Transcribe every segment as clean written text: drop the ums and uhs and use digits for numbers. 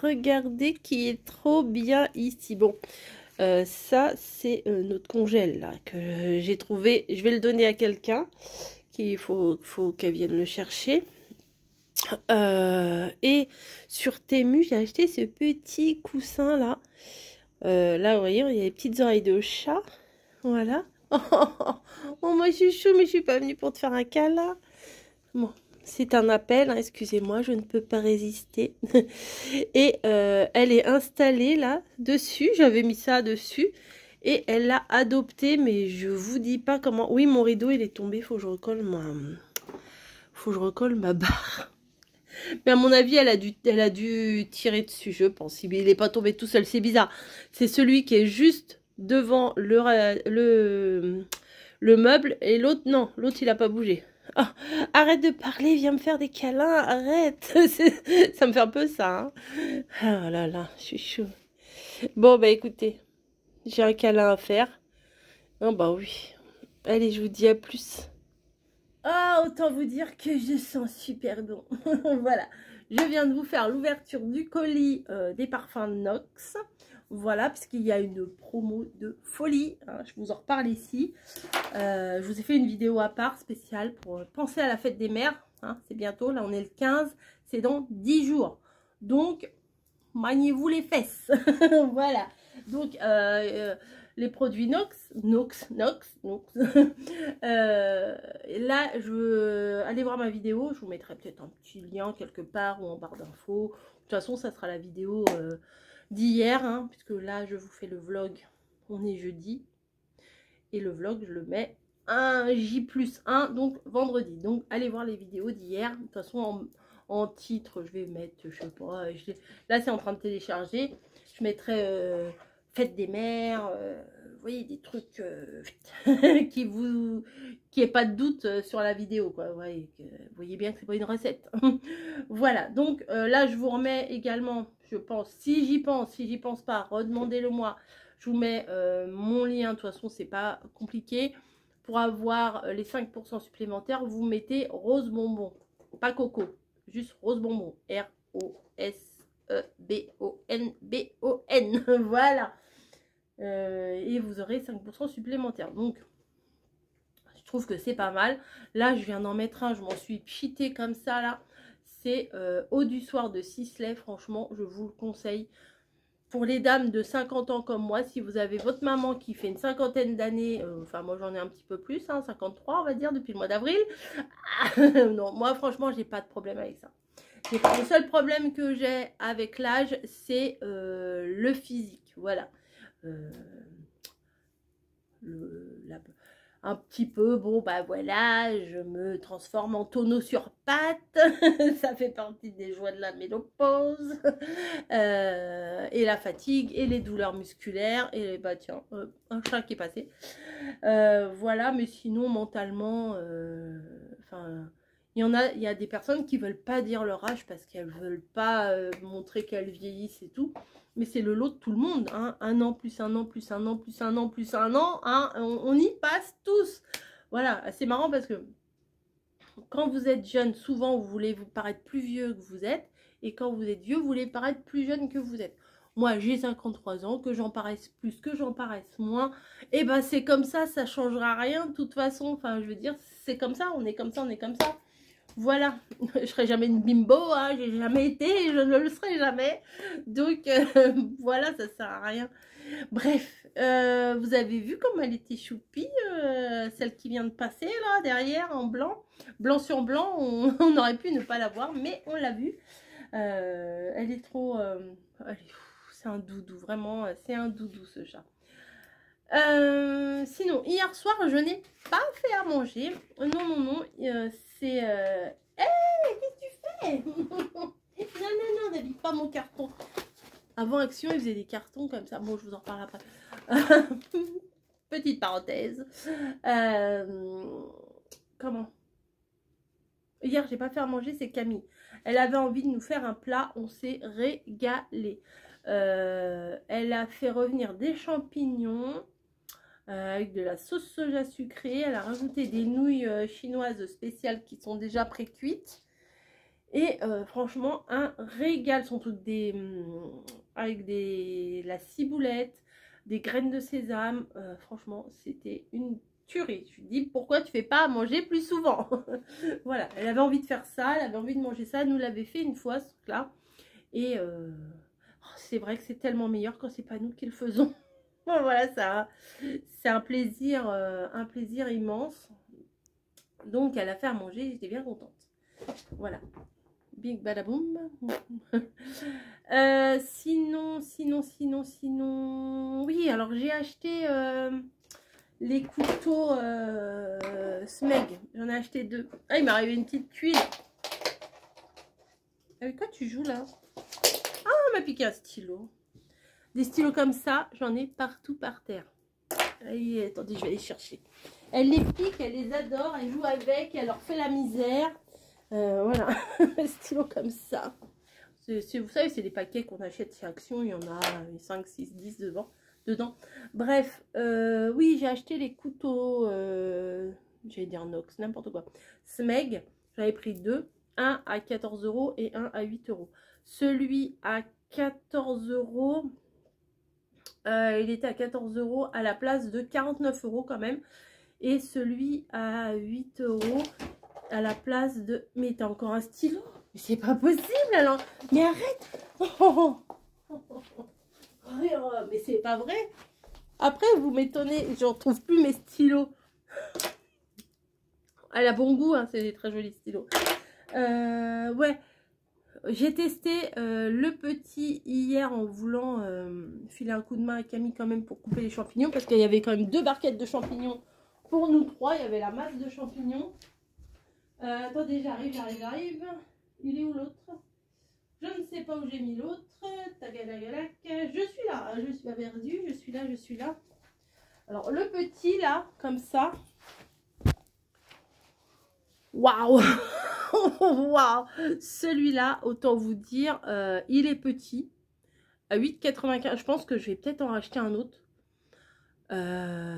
regardez qui est trop bien ici. Bon, ça c'est notre congèle là que j'ai trouvé. Je vais le donner à quelqu'un. Il faut qu'elle vienne le chercher. Et sur Temu, j'ai acheté ce petit coussin là. Là, vous voyez, il y a les petites oreilles de chat. Voilà. Oh, moi, je suis chou, mais je suis pas venue pour te faire un câlin. Bon, c'est un appel, hein, excusez-moi, je ne peux pas résister. Et elle est installée là, dessus. J'avais mis ça dessus. Et elle l'a adopté, mais je vous dis pas comment. Oui, mon rideau, il est tombé. Faut que je recolle ma barre. Mais à mon avis, elle a dû tirer dessus, je pense. Il n'est pas tombé tout seul, c'est bizarre. C'est celui qui est juste devant le meuble et l'autre, non, l'autre, il n'a pas bougé. Oh, arrête de parler, viens me faire des câlins, arrête. Ça me fait un peu ça. Hein. Oh là là, je suis chaud. Bon, bah écoutez, j'ai un câlin à faire. Oh bah oui. Allez, je vous dis à plus. Ah, autant vous dire que je sens super bon. Voilà, je viens de vous faire l'ouverture du colis des parfums Nox. Voilà, puisqu'il y a une promo de folie. Hein, je vous en reparle ici. Je vous ai fait une vidéo à part spéciale pour penser à la fête des mères. Hein, c'est bientôt, là on est le 15, c'est dans 10 jours. Donc, maniez-vous les fesses. Voilà, donc... les produits Nox. Là, je veux aller voir ma vidéo. Je vous mettrai peut-être un petit lien quelque part ou en barre d'infos. De toute façon, ça sera la vidéo d'hier, hein, puisque là, je vous fais le vlog. On est jeudi. Et le vlog, je le mets un J+1, donc vendredi. Donc, allez voir les vidéos d'hier. De toute façon, en titre, je vais mettre, je sais pas, là, c'est en train de télécharger. Je mettrai... fête des mères, vous voyez, des trucs qui ait pas de doute sur la vidéo, quoi. Ouais, vous voyez bien que c'est pas une recette. Voilà, donc là, je vous remets également, je pense, si j'y pense pas, redemandez-le moi. Je vous mets mon lien, de toute façon, c'est pas compliqué. Pour avoir les 5% supplémentaires, vous mettez Rose Bonbon, pas Coco, juste Rose Bonbon, R-O-S-B-O-N-B-O-N, voilà. Et vous aurez 5% supplémentaires. Donc, je trouve que c'est pas mal. Là, je viens d'en mettre un. Je m'en suis pchité comme ça, là. C'est Eau du Soir de Sisley. Franchement, je vous le conseille. Pour les dames de 50 ans comme moi, si vous avez votre maman qui fait une cinquantaine d'années, enfin, moi, j'en ai un petit peu plus, hein, 53, on va dire, depuis le mois d'avril. Non, moi, franchement, j'ai pas de problème avec ça. Le seul problème que j'ai avec l'âge, c'est le physique. Voilà. Un petit peu, bon bah voilà, je me transforme en tonneau sur pattes, ça fait partie des joies de la ménopause, et la fatigue, et les douleurs musculaires, et bah tiens, un chat qui est passé, voilà, mais sinon mentalement, enfin... il y a des personnes qui veulent pas dire leur âge parce qu'elles veulent pas montrer qu'elles vieillissent et tout. Mais c'est le lot de tout le monde. Hein. Un an, plus un an, plus un an, plus un an, plus un an. Hein. On y passe tous. Voilà, c'est marrant parce que quand vous êtes jeune, souvent vous voulez vous paraître plus vieux que vous êtes. Et quand vous êtes vieux, vous voulez paraître plus jeune que vous êtes. Moi, j'ai 53 ans, que j'en paraisse plus, que j'en paraisse moins. Et ben c'est comme ça changera rien de toute façon. Enfin, je veux dire, c'est comme ça, on est comme ça, on est comme ça. Voilà, je serai jamais une bimbo, hein, j'ai jamais été et je ne le serai jamais. Donc voilà, ça sert à rien. Bref, vous avez vu comme elle était choupie, celle qui vient de passer là, derrière, en blanc. Blanc sur blanc, on aurait pu ne pas la voir, mais on l'a vue. Elle est trop... c'est un doudou, vraiment, c'est un doudou ce chat. Sinon, hier soir, je n'ai pas fait à manger. Non, c'est... Hey, qu'est-ce que tu fais? Non, n'habite pas mon carton. Avant Action, ils faisaient des cartons comme ça. Bon, je vous en reparle après. Petite parenthèse. Comment? Hier, j'ai pas fait à manger, c'est Camille. Elle avait envie de nous faire un plat, on s'est régalé. Elle a fait revenir des champignons avec de la sauce soja sucrée. Elle a rajouté des nouilles chinoises spéciales qui sont déjà pré-cuites. Et franchement, un régal. Sont toutes des avec la ciboulette, des graines de sésame. Franchement, c'était une tuerie. Je lui dis, pourquoi tu fais pas à manger plus souvent? Voilà, elle avait envie de faire ça, elle avait envie de manger ça. Elle nous l'avait fait une fois, ce truc-là. Et c'est vrai que c'est tellement meilleur quand c'est pas nous qui le faisons. Bon, voilà, ça, c'est un plaisir immense. Donc, elle a fait à manger, j'étais bien contente. Voilà. Big badaboum. Sinon. Oui, alors j'ai acheté les couteaux Smeg. J'en ai acheté 2. Ah, il m'est arrivé une petite tuile. Avec quoi tu joues là? Ah, on m'a piqué un stylo. Des stylos comme ça, j'en ai partout par terre. Allez, attendez, je vais aller chercher. Elle les pique, elle les adore, elle joue avec, elle leur fait la misère. Voilà, un stylo comme ça. Vous savez, c'est des paquets qu'on achète chez Action. Il y en a 5, 6, 10 dedans. Bref, oui, j'ai acheté les couteaux, j'allais dire Nox, n'importe quoi. Smeg, j'avais pris 2. Un à 14 € et un à 8 €. Celui à 14 €, il était à 14 € à la place de 49 € quand même. Et celui à 8 € à la place de... Mais t'as encore un stylo? Mais c'est pas possible alors. Mais arrête. Mais c'est pas vrai. Après vous m'étonnez, je retrouve plus mes stylos. Elle a bon goût, hein, c'est des très jolis stylos. Ouais. J'ai testé le petit hier en voulant filer un coup de main à Camille quand même pour couper les champignons. Parce qu'il y avait quand même 2 barquettes de champignons pour nous 3. Il y avait la masse de champignons. Attendez, j'arrive. Il est où l'autre? Je ne sais pas où j'ai mis l'autre. Tagadagalac. Je suis là. Je suis pas perdue. Je suis là. Alors, le petit là, comme ça. Waouh. Waouh. Celui-là, autant vous dire, il est petit. À 8,95 €. Je pense que je vais peut-être en racheter un autre.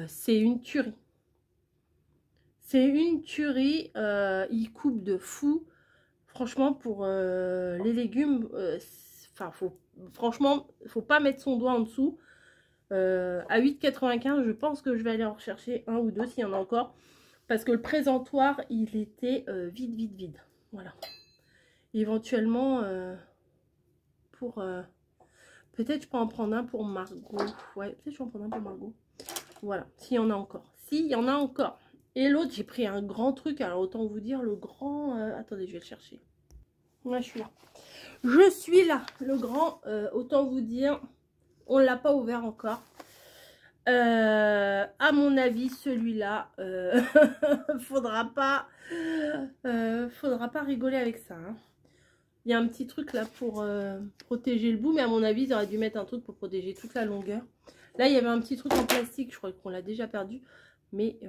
C'est une tuerie. Il coupe de fou. Franchement, pour les légumes, franchement, faut pas mettre son doigt en dessous. À 8,95 €, je pense que je vais aller en rechercher un ou deux s'il y en a encore. Parce que le présentoir, il était vide. Voilà. Éventuellement, pour... peut-être je peux en prendre un pour Margot. Ouais, peut-être je vais en prendre un pour Margot. Voilà, s'il y en a encore. Et l'autre, j'ai pris un grand truc. Alors, autant vous dire, le grand... attendez, je vais le chercher. Ouais, je suis là. Le grand, autant vous dire, on ne l'a pas ouvert encore. À mon avis, celui-là, faudra pas rigoler avec ça. Hein. Il y a un petit truc là pour protéger le bout. Mais à mon avis, ils auraient dû mettre un truc pour protéger toute la longueur. Là, il y avait un petit truc en plastique. Je crois qu'on l'a déjà perdu. Mais...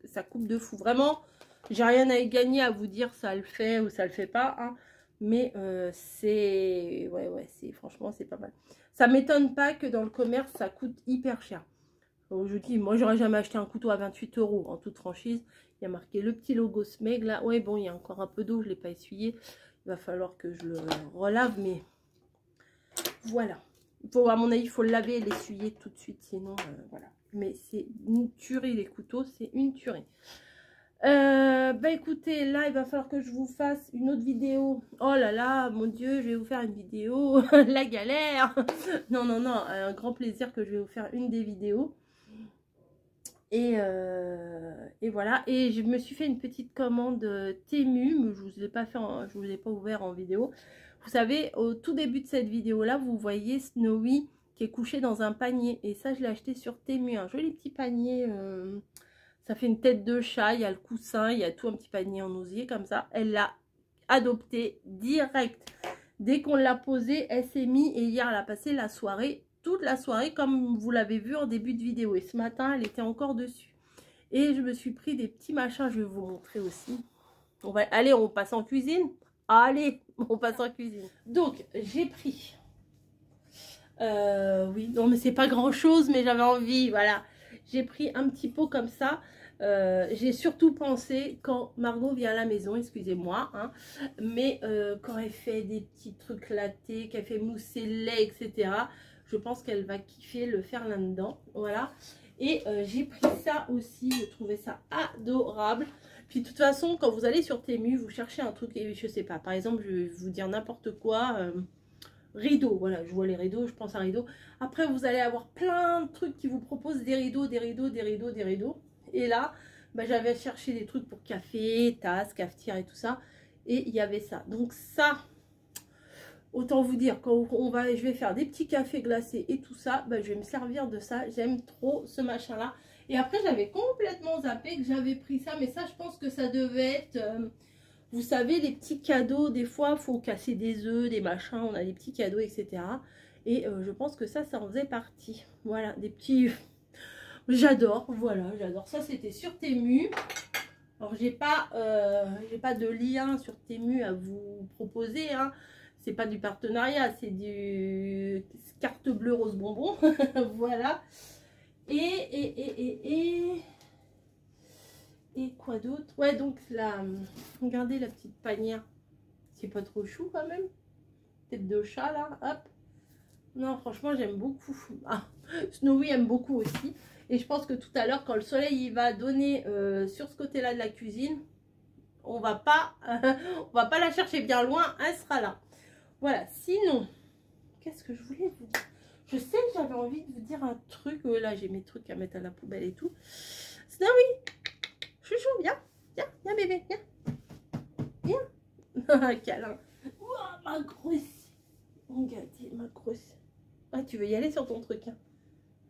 ça coupe de fou. Vraiment, j'ai rien à y gagner à vous dire ça le fait ou ça le fait pas. Hein. Mais c'est... Ouais, franchement, c'est pas mal. Ça m'étonne pas que dans le commerce, ça coûte hyper cher. Donc, je dis, moi, j'aurais jamais acheté un couteau à 28 € en toute franchise. Il y a marqué le petit logo Smeg là. Ouais, bon, il y a encore un peu d'eau, je l'ai pas essuyé. Il va falloir que je le relave, mais voilà. À mon avis, il faut le laver et l'essuyer tout de suite, sinon, voilà. Mais c'est une tuerie, les couteaux, c'est une tuerie. Bah écoutez, là, il va falloir que je vous fasse une autre vidéo. Oh là là, mon Dieu, je vais vous faire une vidéo. La galère. Non, un grand plaisir que je vais vous faire une des vidéos. Et voilà. Et je me suis fait une petite commande Temu, mais je vous l'ai pas fait, je vous l'ai pas ouvert en vidéo. Vous savez, au tout début de cette vidéo-là, vous voyez Snowy qui est couché dans un panier. Et ça, je l'ai acheté sur Temu. Un joli petit panier. Ça fait une tête de chat. Il y a le coussin. Il y a tout un petit panier en osier comme ça. Elle l'a adopté direct. Dès qu'on l'a posé, elle s'est mise. Et hier, elle a passé la soirée, toute la soirée, comme vous l'avez vu en début de vidéo. Et ce matin, elle était encore dessus. Et je me suis pris des petits machins. Je vais vous montrer aussi. Allez, on passe en cuisine. Allez, on passe en cuisine. Donc, j'ai pris... oui, non mais c'est pas grand chose, mais j'avais envie, voilà. J'ai pris un petit pot comme ça. J'ai surtout pensé quand Margot vient à la maison, excusez-moi, hein, mais quand elle fait des petits trucs latés, qu'elle fait mousser le lait, etc. Je pense qu'elle va kiffer le faire là-dedans, voilà. Et j'ai pris ça aussi, je trouvais ça adorable. Puis de toute façon, quand vous allez sur Temu, vous cherchez un truc, et je sais pas, par exemple, je vais vous dire n'importe quoi, rideaux, voilà, je vois les rideaux, je pense à rideaux. Après, vous allez avoir plein de trucs qui vous proposent des rideaux, des rideaux, des rideaux, des rideaux. Et là, bah, j'avais cherché des trucs pour café, tasse, cafetière et tout ça. Et il y avait ça. Donc ça, autant vous dire, quand je vais faire des petits cafés glacés et tout ça, bah, je vais me servir de ça. J'aime trop ce machin-là. Et après, j'avais complètement zappé que j'avais pris ça. Mais ça, je pense que ça devait être... vous savez, les petits cadeaux, des fois, il faut casser des œufs, des machins, on a des petits cadeaux, etc. Et je pense que ça en faisait partie. Voilà, des petits... J'adore, voilà, j'adore. Ça, c'était sur Temu. Alors, j'ai pas de lien sur Temu à vous proposer, hein. C'est pas du partenariat, c'est du carte bleue rose bonbon. Voilà. Et quoi d'autre? Ouais, donc là, regardez la petite panière. C'est pas trop chou quand même. Tête de chat là, hop. Non, franchement, j'aime beaucoup. Ah, Snowy aime beaucoup aussi. Et je pense que tout à l'heure, quand le soleil il va donner sur ce côté-là de la cuisine, on va pas la chercher bien loin, elle sera là. Voilà, sinon, qu'est-ce que je voulais vous dire? Je sais que j'avais envie de vous dire un truc. Là, j'ai mes trucs à mettre à la poubelle et tout. Snowy, chouchou, viens, viens, viens bébé, viens, viens. Câlin. Ouah, ma grosse. Regardez, ma grosse. Ah, tu veux y aller sur ton truc, hein?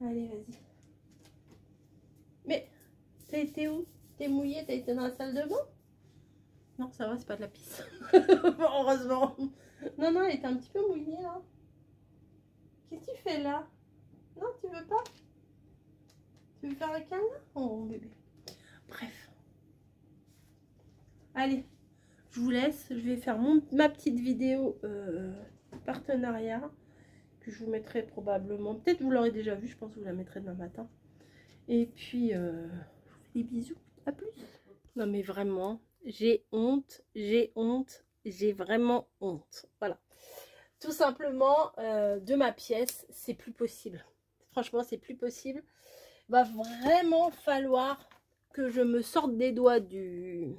Allez, vas-y. Mais, t'as été où? T'es mouillé? T'as été dans la salle de bain? Non, ça va, c'est pas de la pisse. Heureusement. Non, non, elle était un petit peu mouillée, là. Qu'est-ce que tu fais, là? Non, tu veux pas? Tu veux faire un câlin? Oh, bébé. Bref. Allez, je vous laisse. Je vais faire ma petite vidéo partenariat. Que je vous mettrai probablement. Peut-être vous l'aurez déjà vu, je pense que vous la mettrez demain matin. Et puis, je vous fais des bisous. À plus. Non, mais vraiment, j'ai honte, j'ai vraiment honte. Voilà. Tout simplement, de ma pièce, c'est plus possible. Franchement, c'est plus possible. Il va vraiment falloir que je me sorte des doigts de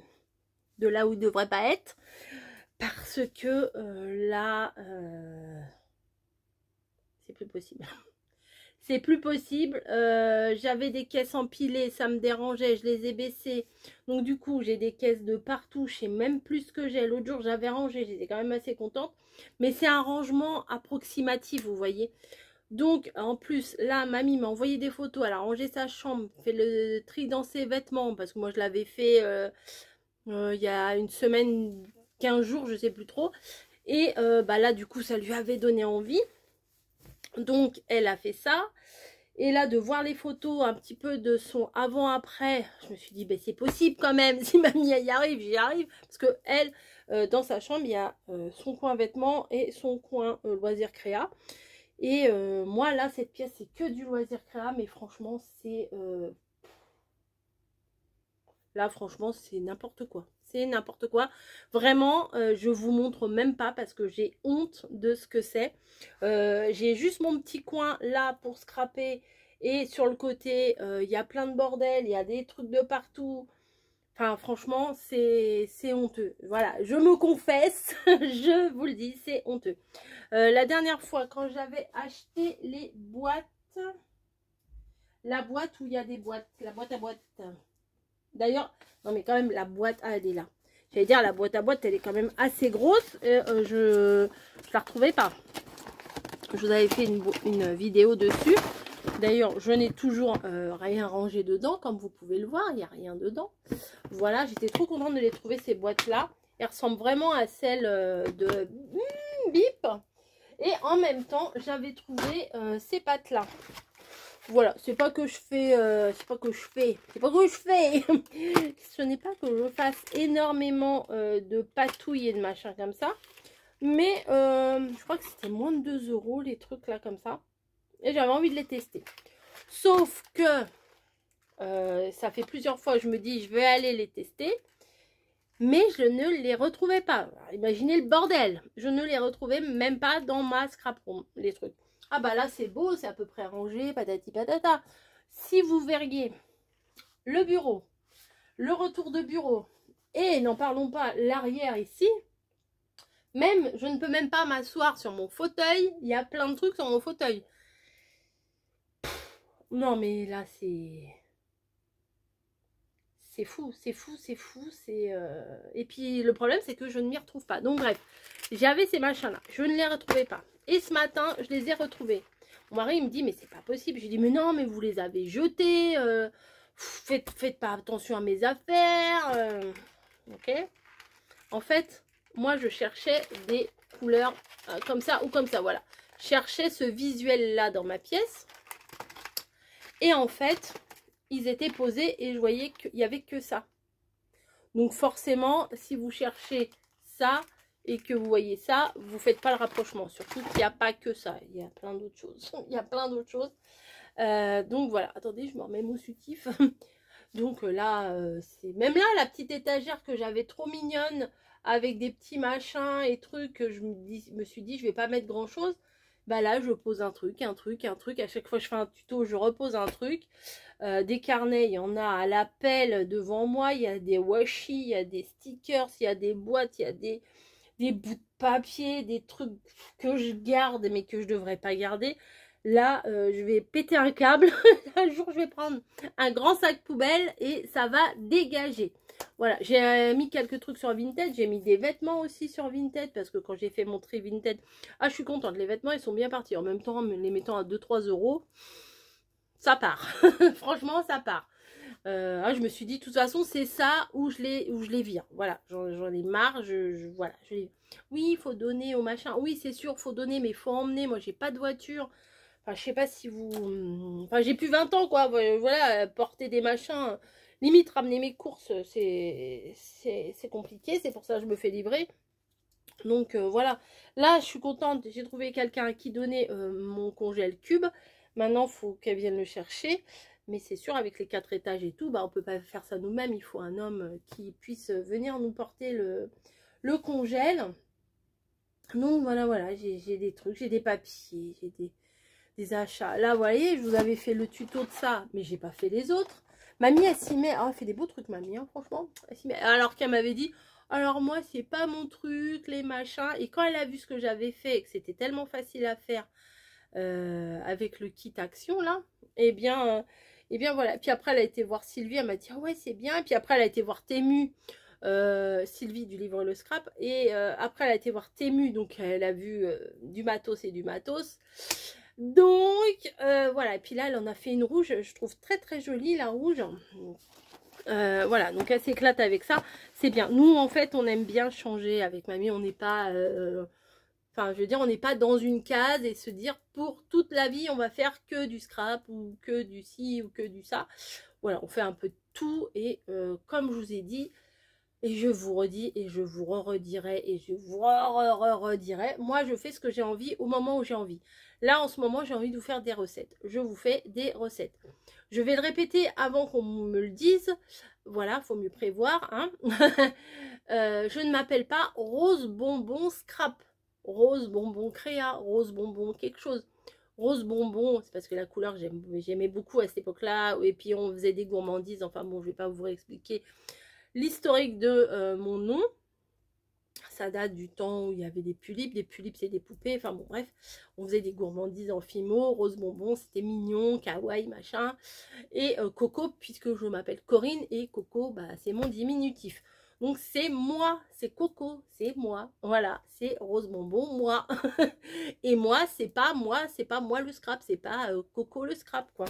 là où il ne devrait pas être. Parce que là, c'est plus possible. C'est plus possible. J'avais des caisses empilées, ça me dérangeait, je les ai baissées. Donc du coup, j'ai des caisses de partout. Je sais même plus ce que j'ai. L'autre jour, j'avais rangé, j'étais quand même assez contente. Mais c'est un rangement approximatif, vous voyez. Donc en plus, là, mamie m'a envoyé des photos. Elle a rangé sa chambre, fait le tri dans ses vêtements. Parce que moi, je l'avais fait il y a une semaine, 15 jours, je sais plus trop. Et bah là, du coup, ça lui avait donné envie. Donc, elle a fait ça. Et là, de voir les photos un petit peu de son avant-après, je me suis dit, ben, c'est possible quand même. Si mamie y arrive, j'y arrive. Parce que elle, dans sa chambre, il y a son coin vêtements et son coin loisirs créa. Et moi, là, cette pièce, c'est que du loisir créa. Mais franchement, c'est... là, franchement, c'est n'importe quoi. C'est n'importe quoi. Vraiment, je vous montre même pas parce que j'ai honte de ce que c'est. J'ai juste mon petit coin là pour scraper. Et sur le côté, il y a plein de bordel. Il y a des trucs de partout. Enfin, franchement, c'est honteux. Voilà, je me confesse. Je vous le dis, c'est honteux. La dernière fois, quand j'avais acheté les boîtes. La boîte où il y a des boîtes. La boîte à boîtes. D'ailleurs, non mais quand même la boîte, ah, elle est là. J'allais dire la boîte à boîte, elle est quand même assez grosse. Et, je la retrouvais pas. Je vous avais fait une vidéo dessus. D'ailleurs, je n'ai toujours rien rangé dedans, comme vous pouvez le voir, il n'y a rien dedans. Voilà, j'étais trop contente de les trouver ces boîtes-là. Elles ressemblent vraiment à celles de Bip. Et en même temps, j'avais trouvé ces pattes-là. Voilà, c'est pas que je fais, ce n'est pas que je fasse énormément de patouilles et de machin comme ça, mais je crois que c'était moins de 2 € les trucs là comme ça, et j'avais envie de les tester. Sauf que Ça fait plusieurs fois, je me dis, je vais aller les tester. Mais je ne les retrouvais pas. Alors, imaginez le bordel. Je ne les retrouvais même pas dans ma scrap room, les trucs. Ah bah là, c'est beau, c'est à peu près rangé, patati patata. Si vous verriez le bureau, le retour de bureau, et n'en parlons pas, l'arrière ici, même, je ne peux même pas m'asseoir sur mon fauteuil. Il y a plein de trucs sur mon fauteuil. Non mais là, c'est fou, c'est fou, c'est fou, Et puis le problème, c'est que je ne m'y retrouve pas. Donc bref, j'avais ces machins-là, je ne les retrouvais pas. Et ce matin, je les ai retrouvés. Mon mari, il me dit, mais c'est pas possible. Je lui dis, mais non, mais vous les avez jetés. Faites pas attention à mes affaires. Ok. En fait, moi, je cherchais des couleurs comme ça ou comme ça, voilà. Je cherchais ce visuel-là dans ma pièce. Et en fait, ils étaient posés et je voyais qu'il n'y avait que ça. Donc forcément, si vous cherchez ça et que vous voyez ça, vous ne faites pas le rapprochement. Surtout qu'il n'y a pas que ça. Il y a plein d'autres choses. Il y a plein d'autres choses. Donc voilà. Attendez, je me remets mon soutif. Donc là, c'est même là, la petite étagère que j'avais trop mignonne avec des petits machins et trucs que je me suis dit, je vais pas mettre grand chose. Bah là, je pose un truc, un truc, un truc. À chaque fois que je fais un tuto, je repose un truc. Des carnets, il y en a à la pelle devant moi. Il y a des washi, il y a des stickers, il y a des boîtes, il y a des bouts de papier, des trucs que je garde mais que je devrais pas garder. Là, je vais péter un câble. Un jour, je vais prendre un grand sac poubelle et ça va dégager. Voilà, j'ai mis quelques trucs sur Vinted. J'ai mis des vêtements aussi sur Vinted parce que quand j'ai fait mon tri Vinted, ah, je suis contente. Les vêtements, ils sont bien partis. En même temps, les mettant à 2-3 euros, ça part. Franchement, ça part. Je me suis dit, de toute façon, c'est ça où je les vire. Voilà, j'en ai marre. Voilà, oui, il faut donner au machin. Oui, c'est sûr, il faut donner, mais il faut emmener. Moi, j'ai pas de voiture. Enfin, je sais pas si vous... Enfin, j'ai plus 20 ans, quoi. Voilà, porter des machins... Limite, ramener mes courses, c'est compliqué. C'est pour ça que je me fais livrer. Donc, voilà. Là, je suis contente. J'ai trouvé quelqu'un qui donnait mon congèle cube. Maintenant, il faut qu'elle vienne le chercher. Mais c'est sûr, avec les 4 étages et tout, bah, on peut pas faire ça nous-mêmes. Il faut un homme qui puisse venir nous porter le congèle. Donc, voilà. J'ai des trucs, j'ai des papiers, j'ai des achats. Là, vous voyez, je vous avais fait le tuto de ça, mais j'ai pas fait les autres. Mamie, elle s'y met. Oh, elle fait des beaux trucs, mamie, hein, franchement. Elle s'y met. Alors qu'elle m'avait dit, alors moi, c'est pas mon truc, les machins. Et quand elle a vu ce que j'avais fait et que c'était tellement facile à faire avec le kit action, là, eh bien voilà. Puis après, elle a été voir Sylvie, elle m'a dit, ah ouais, c'est bien. Et puis après, elle a été voir Temu. Sylvie du livre Le Scrap, et après elle a été voir Temu, donc elle a vu du matos et du matos. Donc voilà, et puis là elle en a fait une rouge, je trouve très très jolie la rouge. Voilà, donc elle s'éclate avec ça, c'est bien. Nous en fait on aime bien changer avec mamie, on n'est pas enfin je veux dire on n'est pas dans une case et se dire pour toute la vie on va faire que du scrap ou que du ci ou que du ça. Voilà, on fait un peu de tout et comme je vous ai dit, et je vous redis et je vous redirai et je vous redirai, moi je fais ce que j'ai envie au moment où j'ai envie. Là en ce moment j'ai envie de vous faire des recettes. Je vous fais des recettes. Je vais le répéter avant qu'on me le dise. Voilà, faut mieux prévoir. Hein. Je ne m'appelle pas Rose Bonbon Scrap. Rose Bonbon Créa. Rose Bonbon quelque chose. Rose Bonbon, c'est parce que la couleur j'aimais beaucoup à cette époque-là. Et puis on faisait des gourmandises. Enfin bon, je ne vais pas vous réexpliquer l'historique de mon nom. Ça date du temps où il y avait des tulipes. Des tulipes, c'est des poupées. Enfin bon, bref. On faisait des gourmandises en fimo. Rose bonbon, c'était mignon. Kawaii, machin. Et Coco, puisque je m'appelle Corinne. Et Coco, bah, c'est mon diminutif. Donc c'est moi. C'est Coco. C'est moi. Voilà. C'est Rose bonbon, moi. Et moi, c'est pas moi le scrap. C'est pas Coco le scrap, quoi.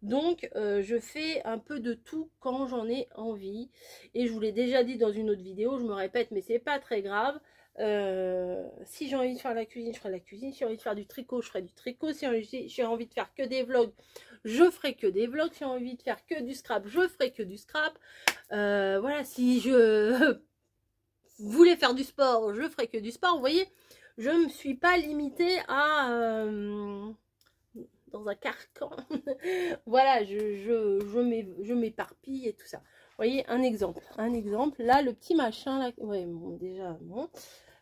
Donc, je fais un peu de tout quand j'en ai envie. Et je vous l'ai déjà dit dans une autre vidéo, je me répète, mais c'est pas très grave. Si j'ai envie de faire la cuisine, je ferai la cuisine. Si j'ai envie de faire du tricot, je ferai du tricot. Si j'ai envie de faire que des vlogs, je ferai que des vlogs. Si j'ai envie de faire que du scrap, je ferai que du scrap. Voilà, si je voulais faire du sport, je ferai que du sport. Vous voyez, je ne me suis pas limitée dans un carcan. Voilà, je m'éparpille et tout ça. Vous voyez, un exemple. Là, le petit machin, là, ouais, bon, déjà, bon.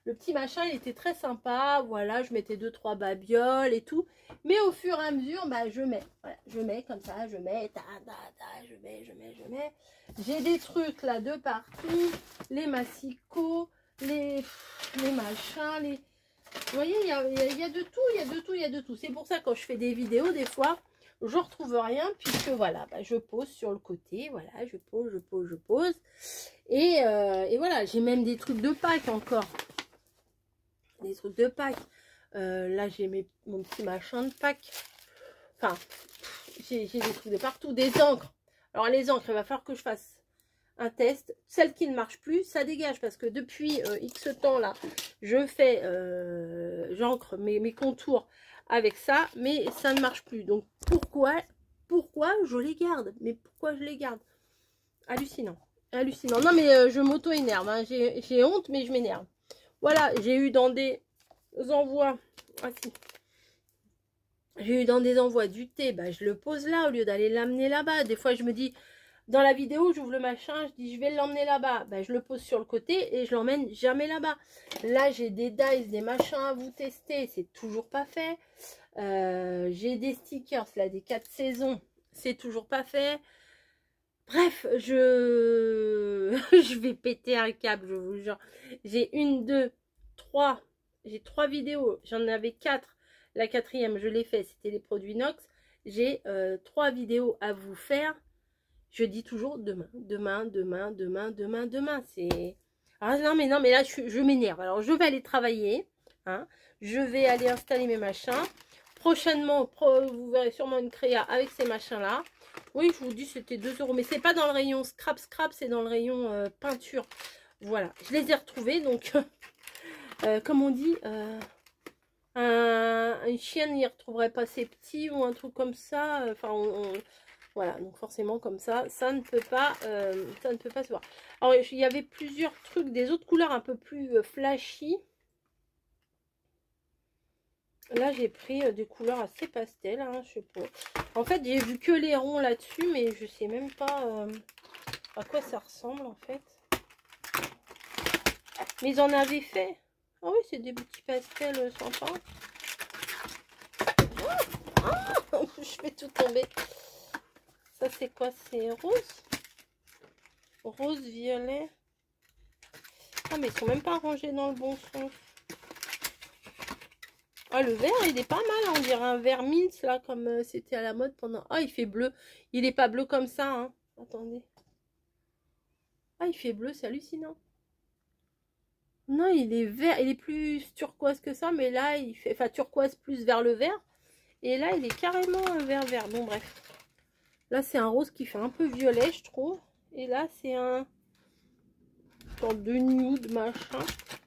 Le petit machin, il était très sympa. Voilà, je mettais 2-3 babioles et tout. Mais au fur et à mesure, bah, je mets. Voilà, je mets comme ça, je mets, je mets. J'ai des trucs là de partout. Les massicots, les machins, les... Vous voyez, il y a de tout, C'est pour ça que quand je fais des vidéos, des fois, je retrouve rien, puisque voilà, bah, je pose sur le côté, voilà, je pose. Et voilà, j'ai même des trucs de Pâques encore. Des trucs de Pâques. Là, j'ai mon petit machin de Pâques. Enfin, j'ai des trucs de partout, des encres. Alors, les encres, il va falloir que je fasse un test. Celle qui ne marche plus, ça dégage parce que depuis X temps là, je fais j'encre mes contours avec ça, mais ça ne marche plus. Donc pourquoi je les garde? Mais pourquoi je les garde? Hallucinant. Non mais je m'auto-énerve, hein. J'ai honte, mais je m'énerve. Voilà, j'ai eu dans des envois, j'ai eu dans des envois du thé, bah, je le pose là au lieu d'aller l'amener là-bas. Des fois je me dis, dans la vidéo, j'ouvre le machin, je dis je vais l'emmener là-bas. Ben, je le pose sur le côté et je l'emmène jamais là-bas. Là, j'ai des dies, des machins à vous tester. C'est toujours pas fait. J'ai des stickers, là, des 4 saisons. C'est toujours pas fait. Bref, je vais péter un câble, je vous jure. J'ai 1, 2, 3. J'ai 3 vidéos. J'en avais 4. La 4e, je l'ai fait. C'était les produits Nox. J'ai 3 vidéos à vous faire. Je dis toujours demain. C'est... Ah non mais là je m'énerve. Alors je vais aller travailler. Hein. Je vais aller installer mes machins. Prochainement, vous verrez sûrement une créa avec ces machins-là. Oui, je vous dis c'était 2 €. Mais c'est pas dans le rayon scrap, c'est dans le rayon peinture. Voilà, je les ai retrouvés. Donc, comme on dit, un chien n'y retrouverait pas ses petits ou un truc comme ça. Enfin, voilà, donc forcément comme ça ne peut pas se voir. Alors il y avait plusieurs trucs, des autres couleurs un peu plus flashy. Là j'ai pris des couleurs assez pastel, hein, je sais pas. En fait j'ai vu que les ronds là-dessus, mais je sais même pas à quoi ça ressemble en fait. Mais ils en avaient fait. Ah oui, c'est des petits pastels sympas. Oh, je vais tout tomber. Ça, c'est quoi? C'est rose? Rose, violet. Ah, mais ils sont même pas rangés dans le bon sens. Ah, le vert, il est pas mal. On dirait un vert mince, là, comme c'était à la mode pendant... Ah, il fait bleu. Il est pas bleu comme ça, hein. Attendez. Ah, il fait bleu, c'est hallucinant. Non, il est vert. Il est plus turquoise que ça, mais là, il fait... Enfin, turquoise plus vers le vert. Et là, il est carrément vert. Bon, bref. Là, c'est un rose qui fait un peu violet, je trouve. Et là, c'est un sorte de nude, machin.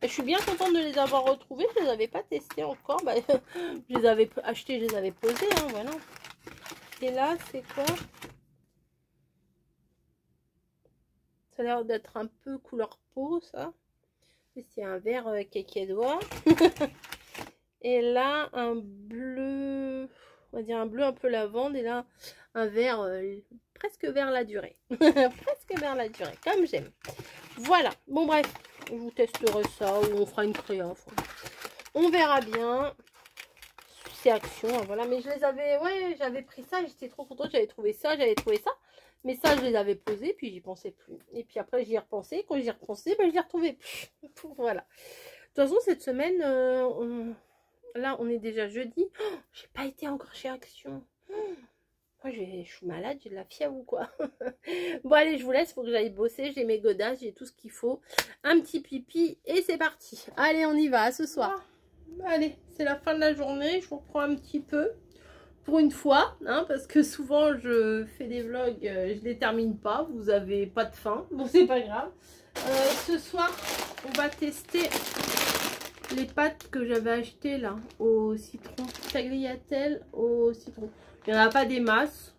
Et je suis bien contente de les avoir retrouvés. Je les avais pas testés encore. Bah, je les avais achetés, je les avais posés. Hein, voilà. Et là, c'est quoi? Ça a l'air d'être un peu couleur peau, ça. C'est un vert kékédois. Et là, un bleu... On va dire un bleu un peu lavande. Et là, un vert presque vers la durée. Presque vers la durée, comme j'aime. Voilà. Bon, bref. Je vous testerai ça ou on fera une créa. On verra bien. C'est action. Hein, voilà. Mais je les avais... Ouais, j'avais pris ça. J'étais trop contente. J'avais trouvé ça. Mais ça, je les avais posés. Puis, j'y pensais plus. Et puis après, j'y ai repensé. Quand j'y ai repensé, ben, je les retrouvais plus. Voilà. De toute façon, cette semaine... Là, on est déjà jeudi. Oh, j'ai pas été encore chez Action. Moi, je suis malade, j'ai de la fièvre ou quoi. Bon, allez, je vous laisse. Il faut que j'aille bosser. J'ai mes godasses, j'ai tout ce qu'il faut. Un petit pipi et c'est parti. Allez, on y va. À ce soir. Allez, c'est la fin de la journée. Je vous reprends un petit peu. Pour une fois, hein, parce que souvent, je fais des vlogs, je les termine pas. Vous avez pas de faim. Bon, c'est pas grave. Ce soir, on va tester... les pâtes que j'avais achetées là au citron, tagliatelle au citron. Il n'y en a pas des masses.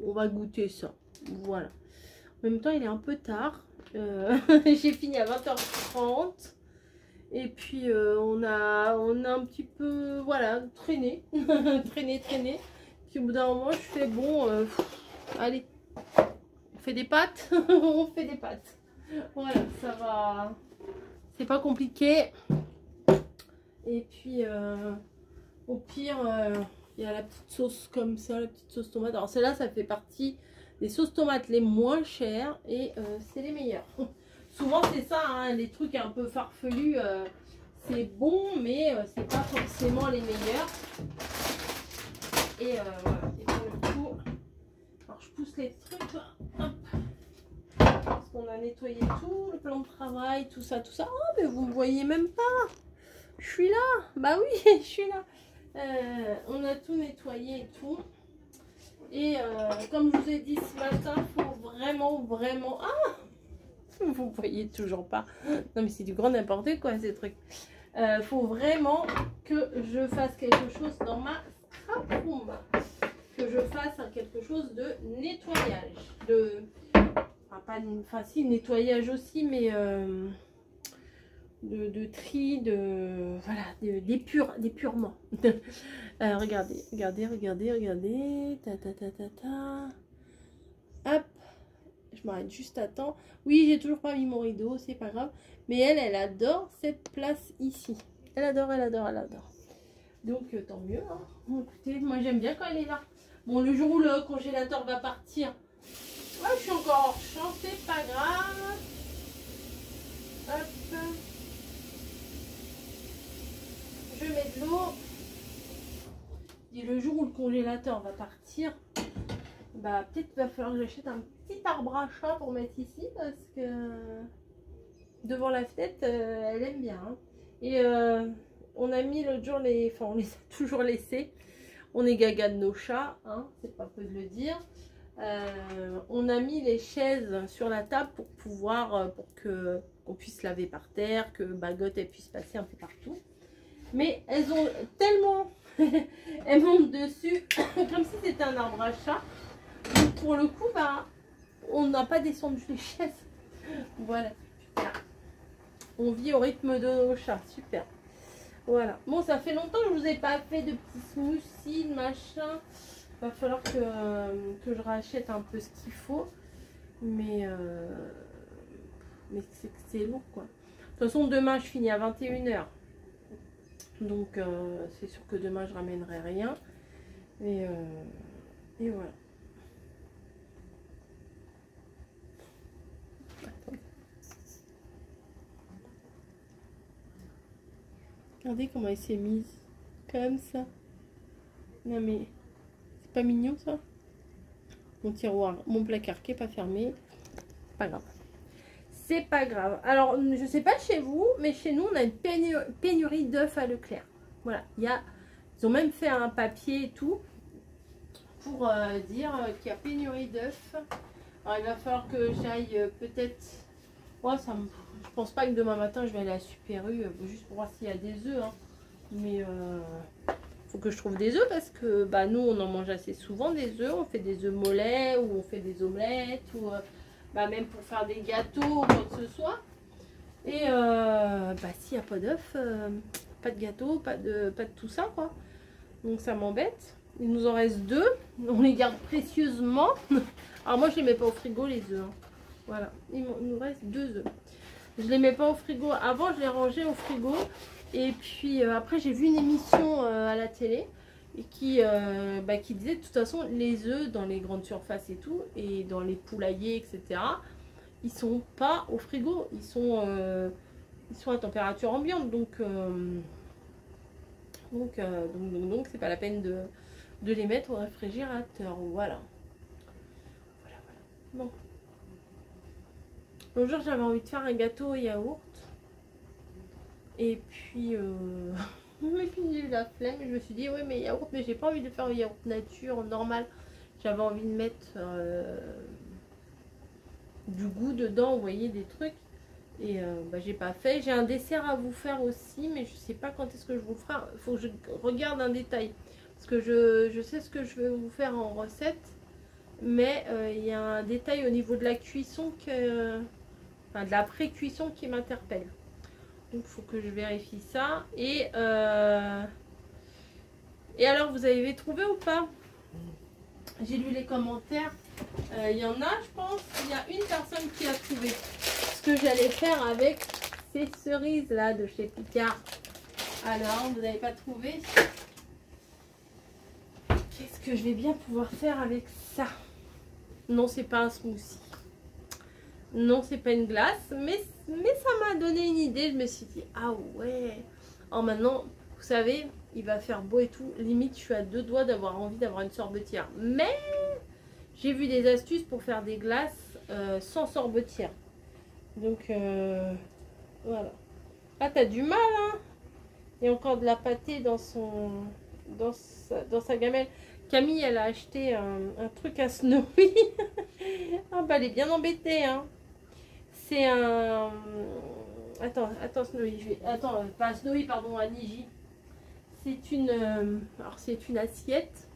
On va goûter ça. Voilà. En même temps, il est un peu tard. J'ai fini à 20h30. Et puis on a un petit peu voilà traîné. traîné. Puis au bout d'un moment, je fais bon, allez, on fait des pâtes. On fait des pâtes. Voilà, ça va. C'est pas compliqué. Et puis, au pire, il y a la petite sauce comme ça, la petite sauce tomate. Alors celle-là, ça fait partie des sauces tomates les moins chères et c'est les meilleures. Souvent, c'est ça, hein, les trucs un peu farfelus, c'est bon, mais c'est pas forcément les meilleurs. Et voilà, et pour le coup, alors je pousse les trucs là, hop. Parce qu'on a nettoyé tout, le plan de travail, tout ça, tout ça. Oh, mais vous me voyez même pas. Je suis là. Bah oui, je suis là. On a tout nettoyé et tout. Et comme je vous ai dit ce matin, il faut vraiment... Ah, vous voyez toujours pas. Non mais c'est du grand n'importe quoi ces trucs. Faut vraiment que je fasse quelque chose dans ma scrap room. Que je fasse quelque chose de nettoyage. Enfin si, nettoyage aussi, mais de tri, voilà, d'épurement. Regardez. Hop, je m'arrête juste à temps. Oui, j'ai toujours pas mis mon rideau, c'est pas grave. Mais elle adore cette place ici. Elle adore. Donc tant mieux. Hein. Écoutez, moi j'aime bien quand elle est là. Bon, le jour où le congélateur va partir, ouais, je suis encore hors champ, c'est pas grave. Hop. Je mets de l'eau. Et le jour où le congélateur va partir, bah peut-être va falloir que j'achète un petit arbre à chat pour mettre ici parce que devant la fenêtre, elle aime bien. Hein. Et on a mis l'autre jour on les a toujours laissés. On est gaga de nos chats, hein, c'est pas peu de le dire. On a mis les chaises sur la table pour pouvoir, qu'on puisse laver par terre, que Bagotte elle puisse passer un peu partout. Mais elles ont tellement, elles montent dessus comme si c'était un arbre à chat. Donc pour le coup, bah, on n'a pas descendu les chaises. Voilà, super. On vit au rythme de nos chats, super. Voilà. Bon, ça fait longtemps que je vous ai pas fait de petits smoothies, de machin. Il va falloir que je rachète un peu ce qu'il faut. Mais c'est lourd, quoi. De toute façon, demain, je finis à 21 h. Donc, c'est sûr que demain, je ramènerai rien. Et voilà. Regardez comment elle s'est mise. Comme ça. Non mais, c'est pas mignon ça? Mon tiroir, mon placard qui est pas fermé. Pas grave. C'est pas grave. Alors, je sais pas chez vous, mais chez nous, on a une pénurie d'œufs à Leclerc. Voilà. Ils ont même fait un papier et tout pour dire qu'il y a pénurie d'œufs. Alors, il va falloir que j'aille peut-être... Ouais, je pense pas que demain matin, je vais aller à Super U juste pour voir s'il y a des œufs. Hein. Mais faut que je trouve des œufs parce que bah, nous, on en mange assez souvent des œufs. On fait des œufs mollets ou on fait des omelettes ou... bah, même pour faire des gâteaux ou quoi que ce soit. Et bah, s'il n'y a pas d'œufs, pas de gâteau, pas de tout ça, quoi. Donc ça m'embête. Il nous en reste 2. On les garde précieusement. Alors moi, je les mets pas au frigo, les œufs. Hein. Voilà. Il nous reste 2 œufs. Je les mets pas au frigo. Avant, je les rangeais au frigo. Et puis après, j'ai vu une émission à la télé. Et qui disait de toute façon les œufs dans les grandes surfaces et tout et dans les poulaillers etc, ils sont pas au frigo, ils sont à température ambiante, donc c'est pas la peine de les mettre au réfrigérateur. Voilà. Bon, l'autre jour j'avais envie de faire un gâteau au yaourt et puis mais puis j'ai eu la flemme et je me suis dit oui mais yaourt, mais j'ai pas envie de faire un yaourt nature normal, j'avais envie de mettre du goût dedans, vous voyez, des trucs, et j'ai pas fait. J'ai un dessert à vous faire aussi, mais je sais pas quand est-ce que je vous le ferai, il faut que je regarde un détail parce que je sais ce que je vais vous faire en recette, mais il y a un détail au niveau de la cuisson de la pré-cuisson qui m'interpelle. Donc, il faut que je vérifie ça. Et alors, vous avez trouvé ou pas? J'ai lu les commentaires. Il y en a, je pense, il y a une personne qui a trouvé ce que j'allais faire avec ces cerises là de chez Picard. Alors, vous n'avez pas trouvé? Qu'est-ce que je vais bien pouvoir faire avec ça? Non, c'est pas un smoothie. Non, c'est pas une glace, mais ça m'a donné une idée. Je me suis dit, ah ouais. Alors maintenant, vous savez, il va faire beau et tout. Limite, je suis à deux doigts d'avoir envie d'avoir une sorbetière. Mais j'ai vu des astuces pour faire des glaces sans sorbetière. Donc, voilà. Ah, t'as du mal, hein? Il y a encore de la pâtée dans sa gamelle. Camille, elle a acheté un truc à Snowy. Ah bah, elle est bien embêtée, hein. C'est un... Attends, Snowy. Attends, pas Snowy, pardon, à Niji. C'est une... Alors, c'est une assiette.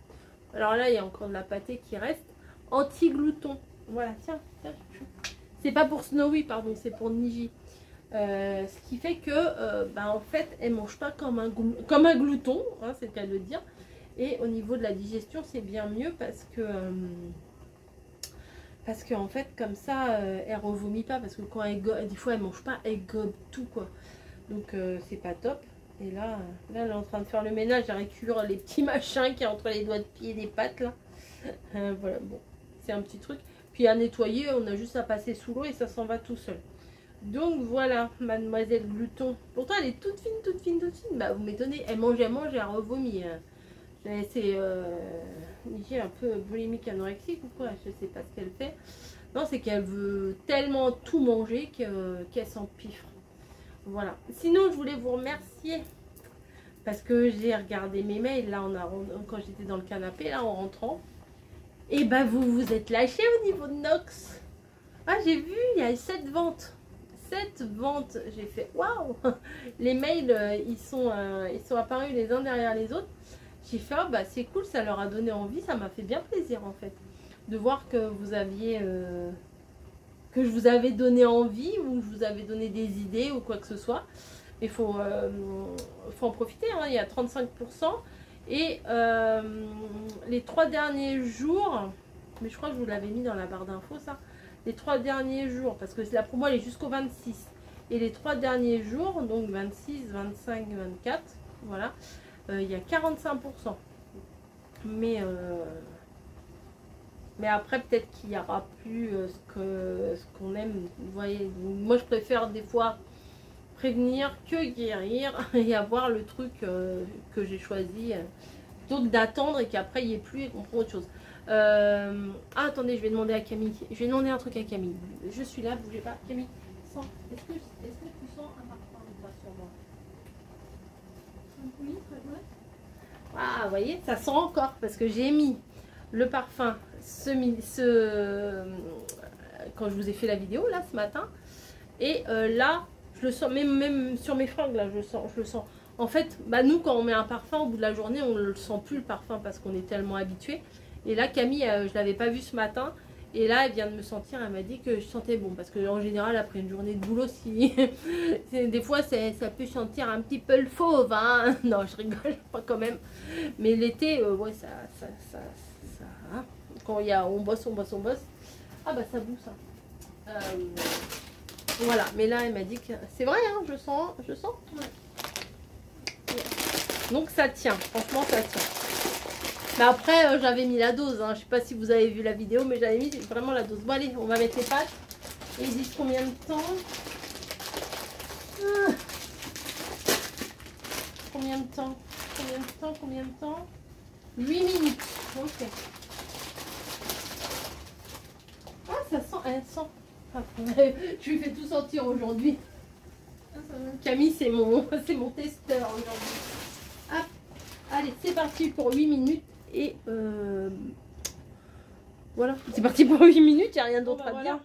Alors là, il y a encore de la pâtée qui reste. Anti-glouton. Voilà, tiens. C'est pas pour Snowy, pardon, c'est pour Niji. Ce qui fait que, en fait, elle mange pas comme un glouton, hein, c'est le cas de le dire. Et au niveau de la digestion, c'est bien mieux parce que en fait, comme ça, elle revomit pas. Parce que quand des fois, elle mange pas, elle gobe tout, quoi. Donc, c'est pas top. Et là, elle est en train de faire le ménage, elle récupère les petits machins qui y a entre les doigts de pied et les pattes, là. Voilà, bon, c'est un petit truc. Puis à nettoyer, on a juste à passer sous l'eau et ça s'en va tout seul. Donc voilà, mademoiselle Glouton. Pourtant, elle est toute fine, toute fine, toute fine. Bah, vous m'étonnez, elle mange, elle revomit. C'est un peu boulimique anorexique ou quoi? Je sais pas ce qu'elle fait. Non, c'est qu'elle veut tellement tout manger qu'elle s'empiffre. Voilà. Sinon, je voulais vous remercier parce que j'ai regardé mes mails là quand j'étais dans le canapé là en rentrant. Et bah vous vous êtes lâché au niveau de Nox. Ah, j'ai vu, il y a 7 ventes. 7 ventes. J'ai fait waouh. Les mails ils sont apparus les uns derrière les autres. J'ai fait oh, bah c'est cool, ça leur a donné envie, ça m'a fait bien plaisir en fait de voir que vous aviez que je vous avais donné envie ou je vous avais donné des idées ou quoi que ce soit. Il faut en profiter, hein. Il y a 35%. Et les 3 derniers jours, mais je crois que je vous l'avais mis dans la barre d'infos ça, les 3 derniers jours, parce que la promo elle est jusqu'au 26. Et les 3 derniers jours, donc 26, 25, 24, voilà, il y a 45%. Mais après, peut-être qu'il n'y aura plus ce qu'on aime. Vous voyez, moi, je préfère des fois prévenir que guérir et avoir le truc que j'ai choisi plutôt que d'attendre et qu'après, il n'y ait plus et qu'on prend autre chose. Ah, attendez, je vais demander à Camille. Je vais demander un truc à Camille. Je suis là, bougez pas. Camille, est-ce que tu sens un parfum ou pas sur moi? Oui, très bien. Ah, vous voyez, ça sent encore parce que j'ai mis le parfum quand je vous ai fait la vidéo là ce matin et là je le sens même sur mes fringues là, je le sens. En fait, bah nous quand on met un parfum au bout de la journée, on le sent plus le parfum parce qu'on est tellement habitué. Et là Camille, je l'avais pas vu ce matin et là elle vient de me sentir, elle m'a dit que je sentais bon parce que en général après une journée de boulot, si des fois ça peut sentir un petit peu le fauve, hein. Non, je rigole pas quand même. Mais l'été, ouais, ça hein. Quand on bosse. Ah bah ça boue ça. Voilà, mais là elle m'a dit que c'est vrai, hein, je sens. Ouais. Donc ça tient, franchement ça tient. Mais après j'avais mis la dose, hein. Je sais pas si vous avez vu la vidéo, mais j'avais mis vraiment la dose. Bon allez, on va mettre les pâtes. Et ils disent combien de temps? Combien de temps? 8 minutes. Ok. Ah, ça sent, elle sent. Ah, je lui fais tout sentir aujourd'hui. Camille, c'est mon testeur aujourd'hui. Hop. Allez, c'est parti pour 8 minutes. Et voilà, c'est parti pour 8 minutes, il n'y a rien d'autre à dire.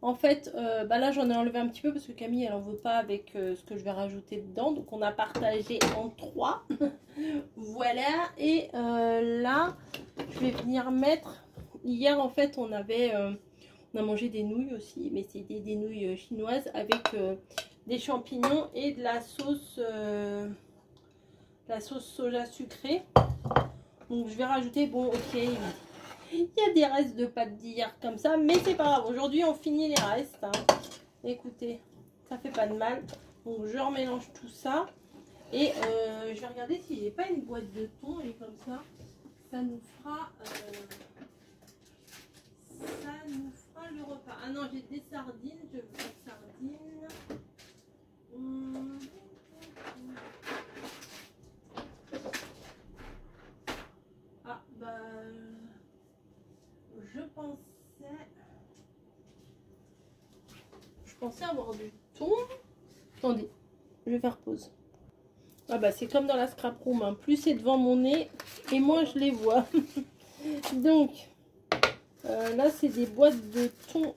En fait, là j'en ai enlevé un petit peu parce que Camille elle en veut pas avec ce que je vais rajouter dedans. Donc on a partagé en 3. Voilà, et là je vais venir mettre. Hier en fait on a mangé des nouilles aussi, mais c'était des nouilles chinoises avec des champignons et de la sauce soja sucrée. Donc je vais rajouter, bon ok, Il y a des restes de pâtes d'hier comme ça, mais c'est pas grave. Aujourd'hui, on finit les restes. Hein. Écoutez, ça fait pas de mal. Donc, je remélange tout ça. Et je vais regarder si j'ai pas une boîte de thon. Et comme ça, ça nous fera le repas. Ah non, j'ai des sardines. Je veux des sardines. Ah, bah... Je pensais avoir du thon. Attendez, je vais faire pause. Ah bah c'est comme dans la scrap room, hein. Plus c'est devant mon nez et moins je les vois. Donc là c'est des boîtes de thon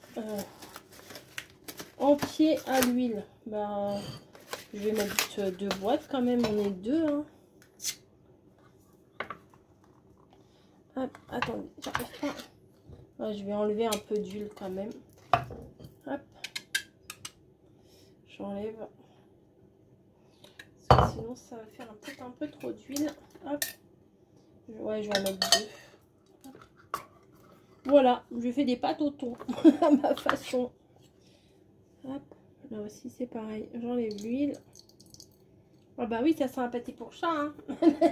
entier à l'huile. Bah je vais mettre 2 boîtes quand même, on est 2. Hein. Hop, attendez, j'arrive pas. Ah, je vais enlever un peu d'huile quand même. Hop, j'enlève. Parce que sinon ça va faire peut-être un peu trop d'huile. Hop. Ouais, je vais en mettre 2. Hop. Voilà, je fais des pâtes au thon à ma façon. Hop, là aussi c'est pareil. J'enlève l'huile. Ah bah oui, ça sent un pâté pour chat. Hein.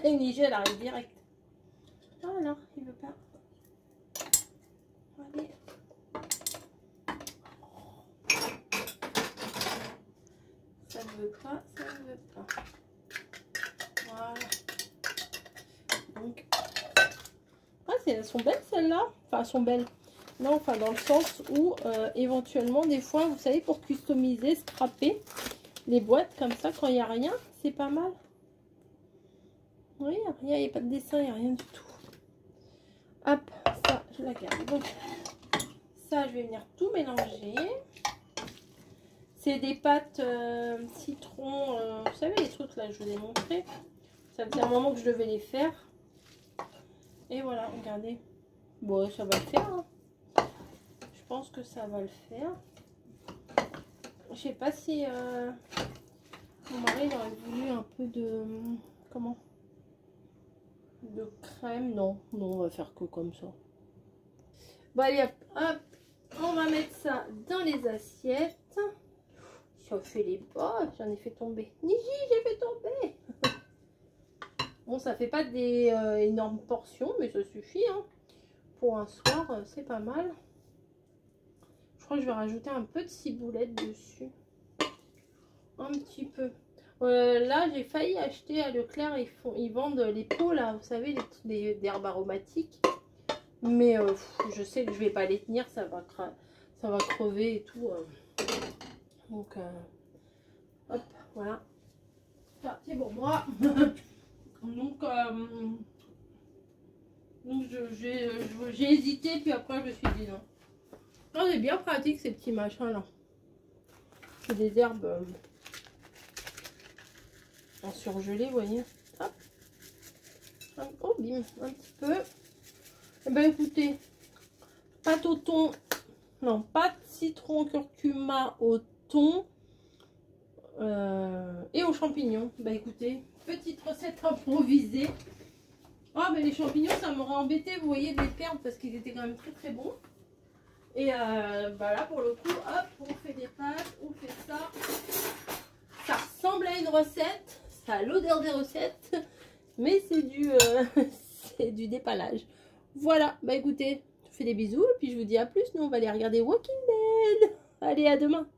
Nigel, elle arrive direct. Ah non, il veut pas. Allez. Ça ne veut pas, ça ne veut pas. Voilà. Donc, ah, elles sont belles celles-là. Enfin, elles sont belles. Non, enfin, dans le sens où, éventuellement, des fois, vous savez, pour customiser, scraper les boîtes comme ça, quand il n'y a rien, c'est pas mal. Oui, il n'y a pas de dessin, il n'y a rien du tout. Hop, ça, je la garde. Donc, ça, je vais venir tout mélanger. C'est des pâtes citron, vous savez les trucs là, je vous ai montré. Ça faisait un moment que je devais les faire. Et voilà, regardez. Bon, ça va le faire. Hein. Je pense que ça va le faire. Je sais pas si mon mari il aurait voulu un peu de... Comment? De crème. Non, non, on va faire que comme ça. Bon, allez, hop, hop. On va mettre ça dans les assiettes. Ça fait les bas, j'en ai fait tomber. Niji, j'ai fait tomber. Bon, ça fait pas des énormes portions, mais ça suffit. Hein. Pour un soir, c'est pas mal. Je crois que je vais rajouter un peu de ciboulette dessus. Un petit peu. Là, j'ai failli acheter à Leclerc. Ils vendent les pots, là, vous savez, les herbes aromatiques. Mais je sais que je vais pas les tenir, ça va crever et tout. Donc, hop, voilà. C'est pour moi. Donc j'ai hésité, puis après je me suis dit non. Non, c'est bien pratique ces petits machins là. C'est des herbes en surgelé, vous voyez. Hop. Oh, bim, un petit peu. Et ben écoutez, pâte au thon, non, pâte citron curcuma au thon et aux champignons. Bah écoutez, petite recette improvisée. Oh mais les champignons ça m'aurait embêté, vous voyez, de les perdre parce qu'ils étaient quand même très très bons. Et bah là pour le coup, hop, on fait des pâtes, on fait ça. Ça ressemble à une recette, ça a l'odeur des recettes, mais c'est du, c'est du dépannage. Voilà, bah écoutez, je vous fais des bisous et puis je vous dis à plus. Nous on va aller regarder Walking Dead. Allez, à demain.